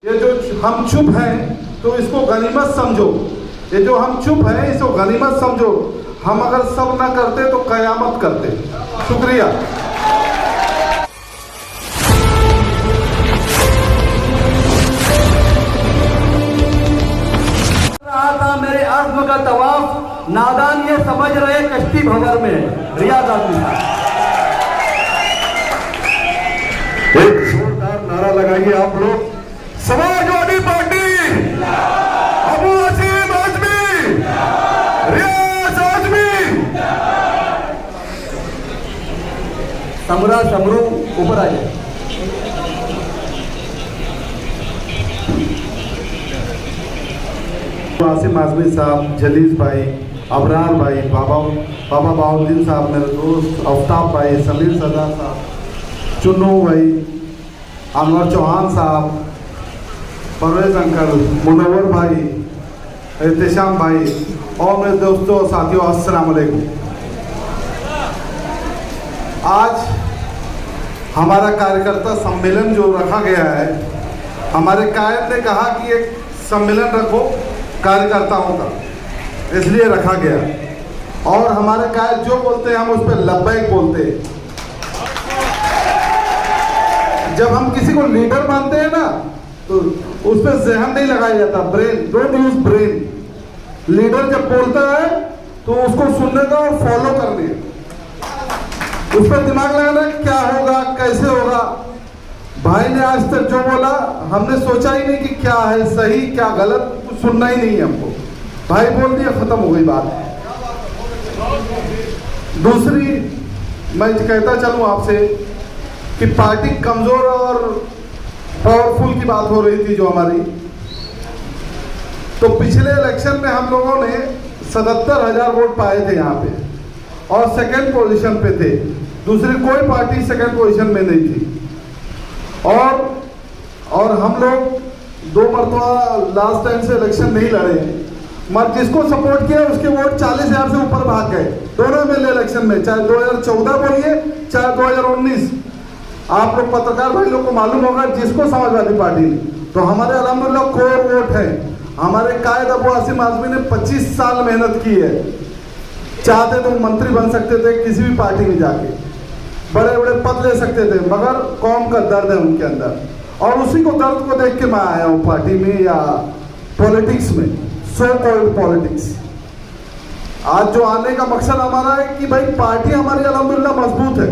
ये जो हम चुप हैं तो इसको गनीमत समझो, ये जो हम चुप हैं इसको गनीमत समझो। हम अगर सब ना करते तो कयामत करते। शुक्रिया। रहा था मेरे आत्म का तवाफ, नादान ये समझ रहे कश्ती भंवर में। रियाज आदमी एक जोरदार नारा लगाइए आप लोग। समाजवादी पार्टी, अबू असीम आजमी, रियाज आजमी। समरा समरू ऊपर आ जाए। आसिम आजमी साहब, जलीस भाई, अबरार भाई, बाबा बाउद्दीन साहब, मेरे दोस्त आफ्ताब भाई, समीर सरदार साहब, चुन्नू भाई, अनवर चौहान साहब, परवेज अंकल, मुनव्वर भाई, एहतशाम भाई और मेरे दोस्तों और साथियों, अस्सलाम वालेकुम। आज हमारा कार्यकर्ता सम्मेलन जो रखा गया है, हमारे कायद ने कहा कि एक सम्मेलन रखो कार्यकर्ताओं का, इसलिए रखा गया। और हमारे कायद जो बोलते हैं हम उस पर लब्बैक बोलते हैं। जब हम किसी को लीडर मानते हैं ना तो उस पर जहन नहीं लगाया जाता, brain, don't use brain. Leader जब बोलता है तो उसको सुनने का और फॉलो करने, उस पर दिमाग लगाना क्या होगा, कैसे होगा। भाई ने आज तक जो बोला हमने सोचा ही नहीं कि क्या है सही क्या गलत, कुछ सुनना ही नहीं है हमको। भाई बोल दिया, खत्म हो गई बात। दूसरी मैं कहता चलूं आपसे कि पार्टी कमजोर और पावरफुल की बात हो रही थी जो हमारी, तो पिछले इलेक्शन में हम लोगों ने 77,000 वोट पाए थे यहाँ पे और सेकंड पोजीशन पे थे। दूसरी कोई पार्टी सेकंड पोजीशन में नहीं थी। और हम लोग 2 मरतबा लास्ट टाइम से इलेक्शन नहीं लड़े, मगर जिसको सपोर्ट किया उसके वोट 40,000 से ऊपर भाग गए दोनों में इलेक्शन में, चाहे 2014 बोलिए चाहे 2019। आप लोग पत्रकार भाई लोग को मालूम होगा जिसको समाजवादी पार्टी ने, तो हमारे अल्हम्दुलिल्लाह कोर वोट है। हमारे कायद अबू आसिम आजमी ने 25 साल मेहनत की है। चाहते तो मंत्री बन सकते थे किसी भी पार्टी में जाके, बड़े बड़े पद ले सकते थे, मगर कौम का दर्द है उनके अंदर और उसी को दर्द को देख के मैं आया हूँ पार्टी में या पॉलिटिक्स में, सो कॉल्ड पॉलिटिक्स। आज जो आने का मकसद हमारा है कि भाई पार्टी हमारी अल्हम्दुलिल्लाह मजबूत है,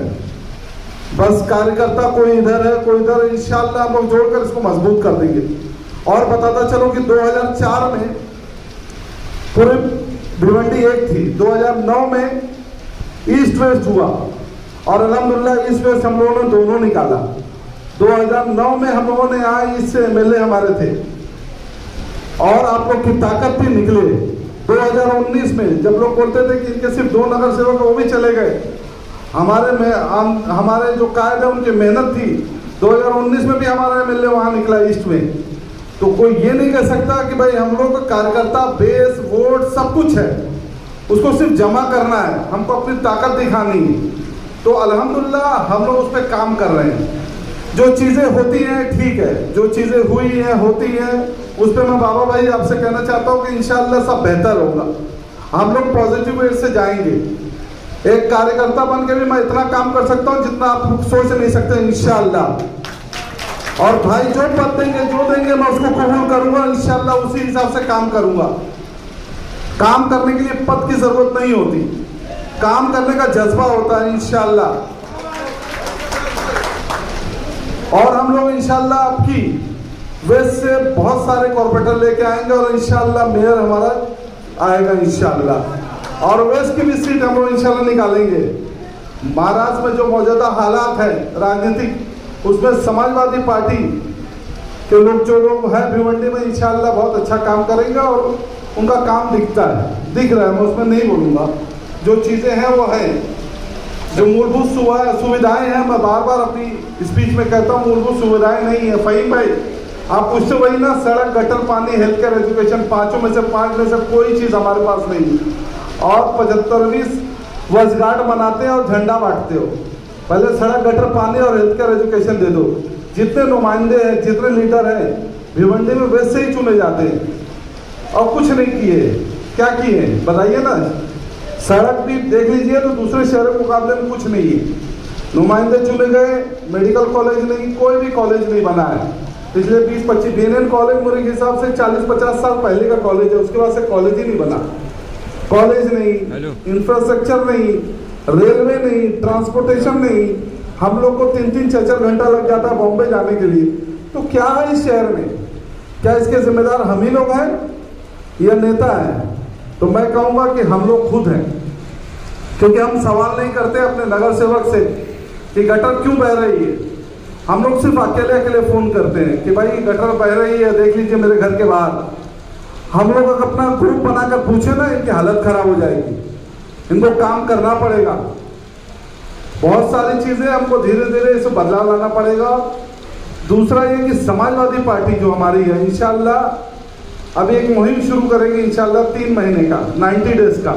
बस कार्यकर्ता कोई इधर है कोई इधर, इंशाल्लाह हम लोग जोड़कर इसको मजबूत कर देंगे। और बताता चलो कि 2004 में पूरी भिवंडी एक थी, 2009 में ईस्ट वेस्ट हुआ और अल्हम्दुलिल्लाह ईस्ट वेस्ट हम लोगों ने दोनों निकाला। 2009 में हम लोगों ने यहाँ ईस्ट से एमएलए हमारे थे और आप लोग की ताकत भी निकले। 2019 में जब लोग बोलते थे कि इनके सिर्फ 2 नगर सेवक वो भी चले गए, हमारे जो कायद है उनकी मेहनत थी। 2019 में भी हमारा एमएलए वहाँ निकला ईस्ट में। तो कोई ये नहीं कह सकता कि भाई हम लोग का कार्यकर्ता बेस वोट सब कुछ है, उसको सिर्फ जमा करना है, हमको अपनी ताकत दिखानी है। तो अल्हम्दुलिल्लाह हम लोग उस पर काम कर रहे हैं। जो चीज़ें होती हैं ठीक है, जो चीज़ें हुई हैं होती हैं, उस पर मैं बाबा भाई आपसे कहना चाहता हूँ कि इंशाल्लाह सब बेहतर होगा। हम लोग पॉजिटिव वे से जाएंगे। एक कार्यकर्ता बन के भी मैं इतना काम कर सकता हूँ जितना आप सोच नहीं सकते इंशाल्लाह। और भाई जो पद देंगे जो देंगे मैं उसको कबूल करूंगा, इंशाल्लाह उसी हिसाब से काम करूंगा। काम करने के लिए पद की जरूरत नहीं होती, काम करने का जज्बा होता है इंशाल्लाह। और हम लोग इंशाल्लाह आपकी वेस्ट से बहुत सारे कॉर्पोरेटर लेके आएंगे और इंशाल्लाह मेयर हमारा आएगा इंशाल्लाह, और वेस्ट की भी सीट हम लोग इंशाल्लाह निकालेंगे। महाराष्ट्र में जो मौजूदा हालात है राजनीतिक, उसमें समाजवादी पार्टी के लोग जो लोग हैं भिवंडी में इंशाल्लाह बहुत अच्छा काम करेंगे और उनका काम दिख रहा है, मैं उसमें नहीं बोलूँगा। जो चीज़ें हैं वो है, जो मूलभूत सुविधाएं हैं, मैं बार बार अपनी स्पीच में कहता हूँ मूलभूत सुविधाएं नहीं है। फहीम भाई आप उससे वही ना, सड़क, गटर, पानी, हेल्थ केयर, एजुकेशन, पाँचों में से 5 में से कोई चीज़ हमारे पास नहीं है। और 75वीं वर्षगांठ मनाते हैं और झंडा बांटते हो। पहले सड़क, गटर, पानी और हेल्थ केयर, एजुकेशन दे दो। जितने नुमाइंदे हैं, जितने लीडर हैं, भिवंडी में वैसे ही चुने जाते हैं और कुछ नहीं किए। क्या किए बताइए ना। सड़क भी देख लीजिए तो दूसरे शहरों के मुकाबले में कुछ नहीं है। नुमाइंदे चुने गए, मेडिकल कॉलेज नहीं, कोई भी कॉलेज नहीं बना है पिछले 20-25। BNN कॉलेज मेरे हिसाब से 40-50 साल पहले का कॉलेज है, उसके बाद से कॉलेज ही नहीं बना। कॉलेज नहीं, इंफ्रास्ट्रक्चर नहीं, रेलवे नहीं, ट्रांसपोर्टेशन नहीं। हम लोग को 3-3, 4-4 घंटा लग जाता है बॉम्बे जाने के लिए। तो क्या है इस शहर में? क्या इसके जिम्मेदार हम ही लोग हैं या नेता हैं? तो मैं कहूँगा कि हम लोग खुद हैं, क्योंकि हम सवाल नहीं करते अपने नगर सेवक से कि गटर क्यों बह रही है। हम लोग सिर्फ अकेले अकेले फोन करते हैं कि भाई गटर बह रही है, देख लीजिए मेरे घर के बाहर। हम लोग अगर अपना ग्रुप बनाकर पूछे ना, इनकी हालत खराब हो जाएगी, इनको काम करना पड़ेगा। बहुत सारी चीजें हमको धीरे धीरे इसे बदलाव लाना पड़ेगा। दूसरा ये कि समाजवादी पार्टी जो हमारी है, इंशाल्लाह अभी एक मुहिम शुरू करेंगे इंशाल्लाह 3 महीने का, 90 डेज का।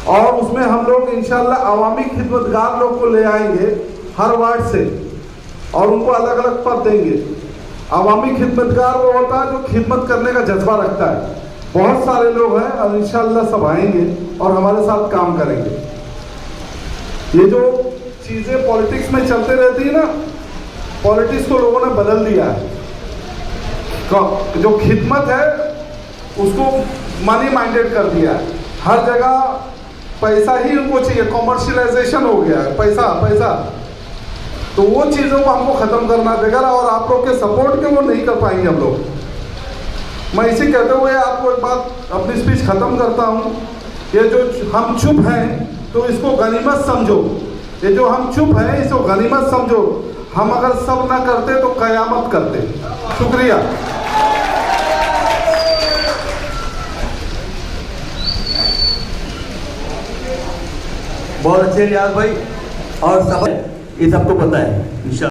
और उसमें हम लोग इंशाल्लाह अवामी खिदमतगार लोग को ले आएंगे हर वार्ड से और उनको अलग अलग पद देंगे। अवामी खिदमतगार वो होता है जो खिदमत करने का जज्बा रखता है। बहुत सारे लोग हैं और इंशाल्लाह सब आएंगे और हमारे साथ काम करेंगे। ये जो चीजें पॉलिटिक्स में चलते रहती है ना, पॉलिटिक्स को लोगों ने बदल दिया है। जो खिदमत है उसको मनी माइंडेड कर दिया है। हर जगह पैसा ही उनको चाहिए, कॉमर्शियलाइजेशन हो गया है, पैसा पैसा। तो वो चीज़ों को हमको ख़त्म करना पड़ेगा और आप लोग के सपोर्ट के वो नहीं कर पाएंगे हम लोग। मैं इसी कहते हुए आपको एक बात अपनी स्पीच ख़त्म करता हूँ। ये जो हम चुप हैं तो इसको गनीमत समझो। ये जो हम चुप हैं इसको गनीमत समझो। हम अगर सब ना करते तो कयामत करते। शुक्रिया। बहुत अच्छे रियाज भाई, और सब ये सबको पता है इंशाल्लाह।